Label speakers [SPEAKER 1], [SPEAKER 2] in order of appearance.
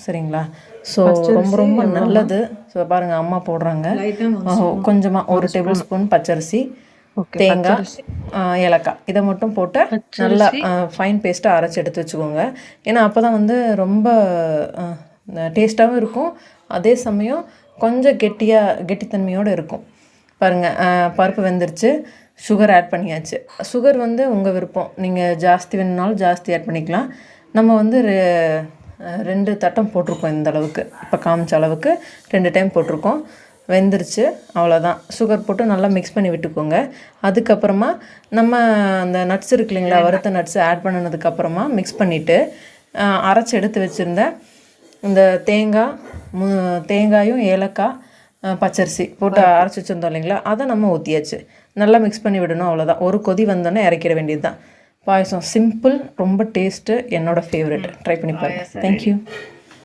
[SPEAKER 1] சரிங்களா? ஸோ ரொம்ப ரொம்ப நல்லது. ஸோ பாருங்கள் அம்மா போடுறாங்க. கொஞ்சமாக 1 டேபிள் ஸ்பூன் பச்சரிசி, தேங்காய், ஏலக்காய் இதை மட்டும் போட்டு நல்லா ஃபைன் பேஸ்ட்டாக அரைச்சி எடுத்து வச்சுக்கோங்க. ஏன்னா அப்போ தான் வந்து ரொம்ப டேஸ்ட்டாகவும் இருக்கும், அதே சமயம் கொஞ்சம் கெட்டித்தன்மையோடு இருக்கும். பாருங்கள் பருப்பு வெந்துருச்சு, சுகர் ஆட் பண்ணியாச்சு. சுகர் வந்து உங்கள் விருப்பம், நீங்கள் ஜாஸ்தி வேணுனாலும் ஜாஸ்தி ஆட் பண்ணிக்கலாம். நம்ம வந்து 2 தட்டம் போட்டிருக்கோம், இந்த அளவுக்கு இப்போ காமிச்ச அளவுக்கு 2 டைம் போட்டிருக்கோம். வெந்துருச்சு, அவ்வளோதான். சுகர் போட்டு நல்லா மிக்ஸ் பண்ணி விட்டுக்கோங்க. அதுக்கப்புறமா நம்ம அந்த நட்ஸ் இருக்கு இல்லைங்களா, வறுத்த நட்ஸ் ஆட் பண்ணினதுக்கப்புறமா மிக்ஸ் பண்ணிவிட்டு அரைச்சி எடுத்து வச்சுருந்த இந்த தேங்காயும் ஏலக்காய் பச்சரிசி போட்டு அரைச்சி வச்சுருந்தோம் இல்லைங்களா, அதை நம்ம ஊற்றியாச்சு. நல்லா மிக்ஸ் பண்ணி விடணும், அவ்வளோதான். ஒரு கொதி வந்தோடனே இறக்கிட வேண்டியது தான். பாயசம் சிம்பிள், ரொம்ப டேஸ்ட்டு, என்னோடய ஃபேவரெட். ட்ரை பண்ணி பாருங்கள். தேங்க்யூ.